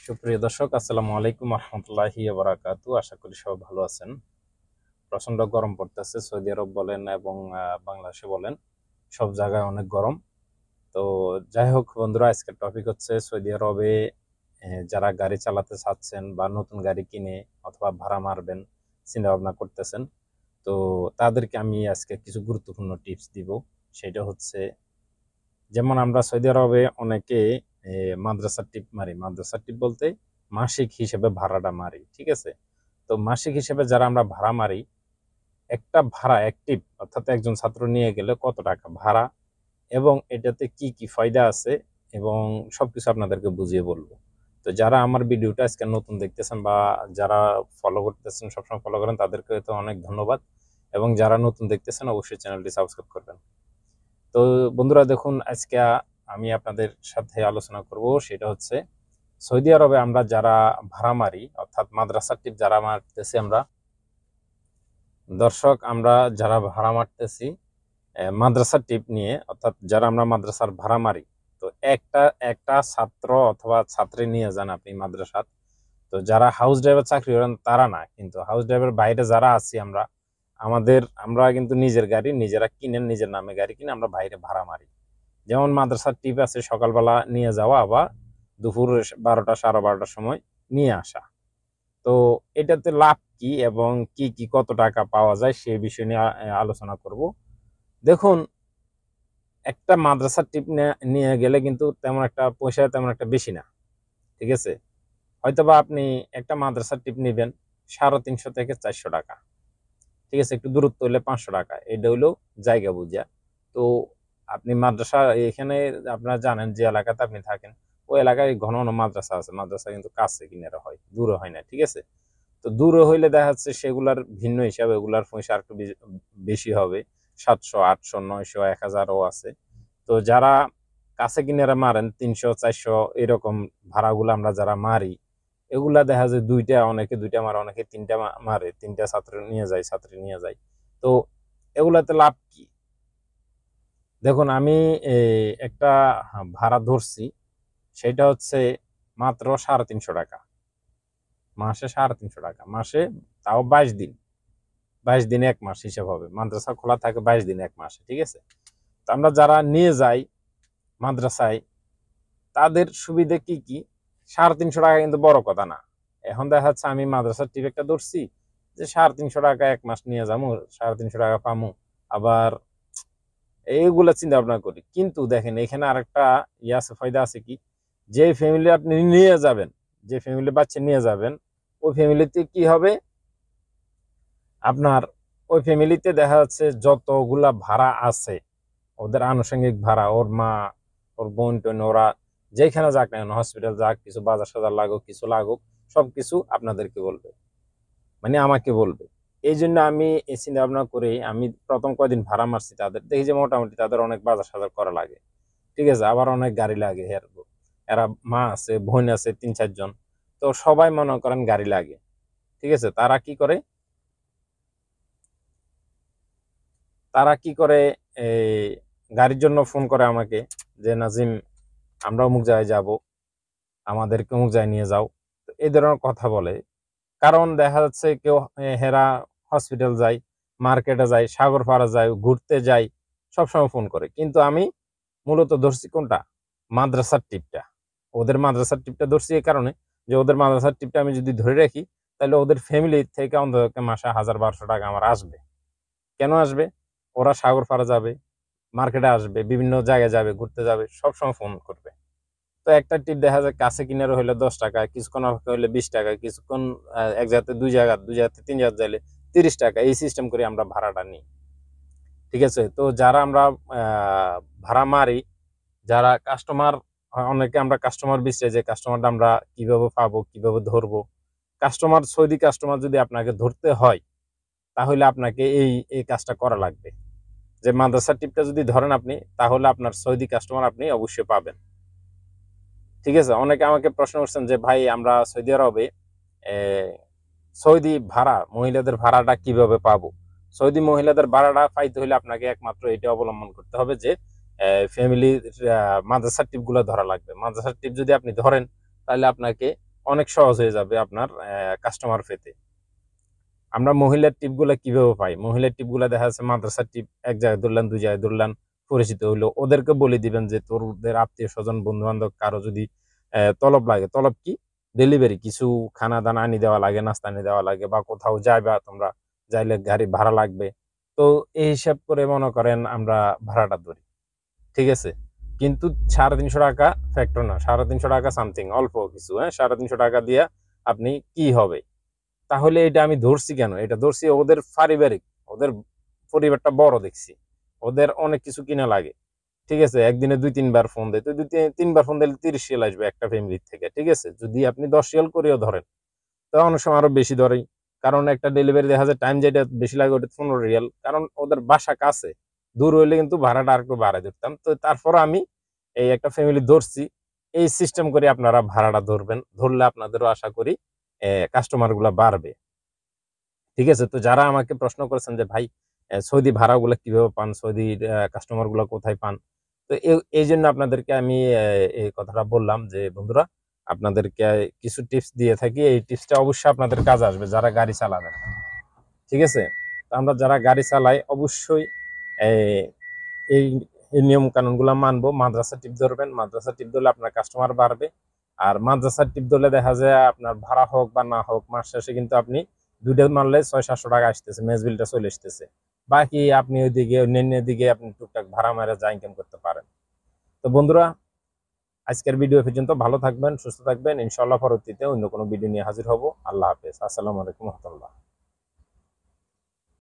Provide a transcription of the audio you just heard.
সুপ্রিয় দর্শক, আসসালামু আলাইকুম রহমতুল্লাহি ওয়া বারাকাতু। আশা করি সবাই ভালো আছেন। প্রচন্ড গরম পড়তেছে, সৌদি আরব বলেন এবং বাংলাদেশে বলেন, সব জায়গায় অনেক গরম। তো যাই হোক বন্ধুরা, আজকের টপিক হচ্ছে সৌদি আরবে যারা গাড়ি চালাতে চাচ্ছেন বা নতুন গাড়ি কিনে অথবা ভাড়া মারবেন চিন্তা ভাবনা করতেছেন, তো তাদেরকে আমি আজকে কিছু গুরুত্বপূর্ণ টিপস দিব। সেটা হচ্ছে, যেমন আমরা সৌদি আরবে অনেকে মাদ্রাসার টিপ মারি। মাদ্রাসার টিপ বলতে মাসিক হিসেবে ভাড়াটা মারি, ঠিক আছে? তো মাসিক হিসেবে যারা আমরা ভাড়া মারি, একটা ভাড়া এক টিপ, অর্থাৎ একজন ছাত্র নিয়ে গেলে কত টাকা ভাড়া এবং এটাতে কি কি ফায়দা আছে এবং সবকিছু আপনাদেরকে বুঝিয়ে বলবো। তো যারা আমার ভিডিওটা আজকে নতুন দেখতেছেন বা যারা ফলো করতেছেন, সবসময় ফলো করেন, তাদেরকে তো অনেক ধন্যবাদ। এবং যারা নতুন দেখতেছেন অবশ্যই চ্যানেলটি সাবস্ক্রাইব করবেন। তো বন্ধুরা দেখুন, আজকে আমি আপনাদের সাথে আলোচনা করব, সেটা হচ্ছে সৌদি আরবে আমরা যারা ভাড়া মারি, অর্থাৎ মাদ্রাসার টিপ যারা মারতেছি আমরা, দর্শক আমরা যারা ভাড়া মারতেছি মাদ্রাসার টিপ নিয়ে, অর্থাৎ যারা আমরা মাদ্রাসার ভাড়া মারি, তো একটা একটা ছাত্র অথবা ছাত্রী নিয়ে যান আপনি মাদ্রাসাত। তো যারা হাউস ড্রাইভার চাকরি করেন তারা না, কিন্তু হাউস ড্রাইভার বাইরে যারা আছি আমরা, আমরা কিন্তু নিজের গাড়ি নিজেরা কিনেন, নিজের নামে গাড়ি কিনে আমরা বাইরে ভাড়া মারি। যেমন মাদ্রাসার টিপ আছে সকালবেলা নিয়ে যাওয়া, আবার দুপুর 12টা 12:30টার সময় নিয়ে আসা। তো এটাতে লাভ কি এবং কি কি কত টাকা পাওয়া যায় সে বিষয় নিয়ে আলোচনা করব। দেখুন, একটা মাদ্রাসার টিপ নিয়ে গেলে কিন্তু তেমন একটা পয়সা তেমন একটা বেশি না, ঠিক আছে? হয়তোবা আপনি একটা মাদ্রাসার টিপ নেবেন 350 থেকে 400 টাকা, ঠিক আছে? একটু দূরত্ব হলে 500 টাকা, এটা হইলো জায়গা বুঝা। তো আপনি মাদ্রাসা এখানে, আপনারা জানেন যে এলাকাতে আপনি থাকেন, ওই এলাকায় ঘন ঘন মাদ্রাসা আছে। মাদ্রাসা কিন্তু কাছে কিনারা হয়, দূরে হয় না, ঠিক আছে? তো দূরে হইলে দেখা যাচ্ছে সেগুলার ভিন্ন হিসাবে এগুলার পয়সা আর একটু বেশি হবে। 700, 800, 900, 1000ও আছে। তো যারা কাছে কিনারা মারেন 300, 400 এরকম ভাড়াগুলো আমরা যারা মারি, এগুলা দেখা যায় অনেকে দুইটা মারে, অনেকে তিনটা মারে, তিনটা ছাত্র নিয়ে যায়, ছাত্রী নিয়ে যায়। তো এগুলাতে লাভ কি? দেখুন, আমি একটা ভাড়া ধরছি, সেটা হচ্ছে মাত্র 350 টাকা মাসে। 350 টাকা মাসে, তাও 22 দিন। 22 দিনে 1 মাস হিসাব হবে। মাদ্রাসা খোলা থাকে 22 দিন 1 মাসে, ঠিক আছে? তো আমরা যারা নিয়ে যাই মাদ্রাসায়, তাদের সুবিধে কি কি? 350 টাকা কিন্তু বড় কথা না। এখন দেখা যাচ্ছে আমি মাদ্রাসার টিপ একটা ধরছি, যে 350 টাকা 1 মাস নিয়ে যাবো, 350 টাকা পামু, আবার এইগুলা চিন্তা ভাবনা করি। কিন্তু দেখেন, এখানে আরেকটা আছে, ফায়দা আছে কি? যে ফ্যামিলি আপনি নিয়ে যাবেন, যে ফ্যামিলি বাচ্চা নিয়ে যাবেন, ওই ফ্যামিলিতে কি হবে আপনার, ওই ফ্যামিলিতে দেখা যাচ্ছে যতগুলা ভাড়া আছে, ওদের আনুষঙ্গিক ভাড়া, ওর মা, ওর বোন টোন, ওরা যেখানে যাক না কেন, হসপিটাল যাক, কিছু বাজার সাজার লাগুক, কিছু লাগুক, সবকিছু আপনাদেরকে বলবে, মানে আমাকে বলবে। এই জন্য আমি এই চিন্তা ভাবনা করে আমি প্রথম কয়দিন ভাড়া মারছি, তাদের দেখি যে মোটামুটি তাদের অনেক বাজার সাজার করা লাগে, ঠিক আছে? আবার অনেক গাড়ি লাগে, এরা মা আছে, বোন আছে 3-4 জন। তো সবাই মনে করেন গাড়ি লাগে, ঠিক আছে? তারা কি করে এই গাড়ির জন্য ফোন করে আমাকে, যে নাজিম, আমরা অমুক জায়গায় যাব, আমাদেরকে অমুক জায়গায় নিয়ে যাও। তো এই ধরনের কথা বলে। কারণ দেখা যাচ্ছে কেউ হেরা হসপিটাল যায়, মার্কেটে যায়, সাগর পাড়া যায়, ঘুরতে যায়, সবসময় ফোন করে। কিন্তু আমি মূলত ধরছি কোনটা? মাদ্রাসার টিপটা। ওদের মাদ্রাসার টিপটা ধরছি এই কারণে, যে ওদের মাদ্রাসার টিপটা আমি যদি ধরে রাখি, তাহলে ওদের ফ্যামিলি থেকে অন্তত মাসে 1000-1200 টাকা আমার আসবে। কেন আসবে? ওরা সাগর পাড়া যাবে, মার্কেটে আসবে, বিভিন্ন জায়গায় যাবে, ঘুরতে যাবে, সবসময় ফোন করবে। তো একটা টিপ দেখা যায় কাছে কিনার হইলে 10 টাকা, কিছুক্ষণ অপেক্ষা হইলে 20 টাকা, কিছুক্ষণ এক জায়গাতে দুই জায়গাতে 3 জায়গা যাইলে 30 টাকা, এই সিস্টেম করে আমরা ভাড়াটা নিই, ঠিক আছে? তো যারা আমরা ভাড়া মারি, যারা কাস্টমার, অনেকে আমরা কাস্টমার বিশ্বে, যে কাস্টমারটা আমরা কিভাবে পাবো, কিভাবে ধরবো। কাস্টমার, সৌদি কাস্টমার যদি আপনাকে ধরতে হয়, তাহলে আপনাকে এই এই কাজটা করা লাগবে, যে মাদ্রাসার টিপটা যদি ধরেন আপনি, তাহলে আপনার সৌদি কাস্টমার আপনি অবশ্যই পাবেন, ঠিক আছে? অনেকে আমাকে প্রশ্ন করছেন যে ভাই, আমরা সৌদি আরবে সৌদি ভাড়া, মহিলাদের ভাড়াটা কিভাবে পাবো? সৌদি মহিলাদের ভাড়াটা পাইতে হলে আপনাকে একমাত্র এটা অবলম্বন করতে হবে যে ফ্যামিলির মাদ্রাসার টিপ গুলো ধরা লাগবে। মাদ্রাসার টিপ যদি আপনি ধরেন, তাহলে আপনাকে অনেক সহজ হয়ে যাবে আপনার কাস্টমার পেতে। আমরা মহিলার টিপগুলা কিভাবে পাই? মহিলার টিপগুলা দেখা যাচ্ছে মাদ্রাসার টিপ এক জায়গায় ধরলেন, ২ জায়গায় ধরলেন, পরিচিত হইলো। ওদেরকে বলে দিবেন যে তোদের আত্মীয়-স্বজন, বন্ধু-বান্ধব কারো যদি তলব লাগে, তলব কি? ডেলিভারি কিছু খানা-দানা আনি দেওয়া লাগে, নাস্তা আনি দেওয়া লাগে বা কোথাও যাইবা তোমরা, যাইলে গাড়ি ভাড়া লাগবে। তো এই হিসাব করে মনে করেন আমরা ভাড়াটা ধরি। ঠিক আছে? কিন্তু ৳৩৫০ ফ্যাক্টর না। ৳৩৫০ সামথিং অল্প কিছু, হ্যাঁ? ৳৩৫০ দিয়া আপনি কি হবে? তাহলে এটা আমি ধরছি কেন? এটা ধরছি ওদের পারিবারিক, ওদের পরিবারটা বড় দেখছি। ওদের অনেক কিছু কিনা লাগে। ঠিক আছে? একদিনে ২-৩ বার ফোন দেয়। তো ২-৩ বার ফোন দিলে ৩০ রিয়াল আসবে একটা ফ্যামিলির থেকে। ঠিক আছে? যদি আপনি ১০ রিয়াল করেও ধরেন, তো অনেক সময় আরো বেশি ধরেই। কারণ একটা ডেলিভারি দেখা যায় টাইম যেটা বেশি লাগে ওটা ১৫ রিয়াল। কারণ ওদের বাসা কাছে। দূর হইলে কিন্তু ভাড়াটা আরেকটু বাড়ায় ধরতাম। তো তারপরও আমি এই একটা ফ্যামিলি ধরছি। এই সিস্টেম করে আপনারা ভাড়াটা ধরবেন। ধরলে আপনাদেরও আশা করি কাস্টমার গুলা বাড়বে। ঠিক আছে? তো যারা আমাকে প্রশ্ন করেছেন যে, "ভাই সৌদি ভাড়াগুলা কিভাবে পান? সৌদির কাস্টমার গুলা কোথায় পান?" তো এইজন্য আপনাদেরকে আমি এই কথাটা বললাম যে, "বন্ধুরা, আপনাদেরকে কিছু টিপস দিয়ে থাকি। এই টিপসটা অবশ্যই আপনাদের কাজে আসবে যারা গাড়ি চালাবেন।" ঠিক আছে? তো আমরা যারা গাড়ি চালাই অবশ্যই এ এই এই নিয়ম কানুনগুলা মানবো। মাদ্রাসা টিপ ধরবেন। মাদ্রাসা টিপ ধরলে আপনার কাস্টমার বাড়বে। আর মাদ্রাসার টিপ ধরলে দেখা যায় আপনার ভাড়া হোক বা না হোক মাস শেষে কিন্তু আপনি ২ টা মারলে ৳৬০০-৭০০ আসতেছে। মেস বিলটা চলে আসতেছে। বাকি আপনি ওইদিকে অন্যান্য দিকে আপনি টুকটাক ভাড়া মাইরা যা ইনকাম করতে পারেন। তো বন্ধুরা, আজকের ভিডিও এ পর্যন্ত। ভালো থাকবেন, সুস্থ থাকবেন। ইনশাআল্লাহ পরবর্তীতে অন্য কোনো ভিডিও নিয়ে হাজির হব। আল্লাহ হাফেজ। আসসালামু আলাইকুম ওয়া রাহমাতুল্লাহ।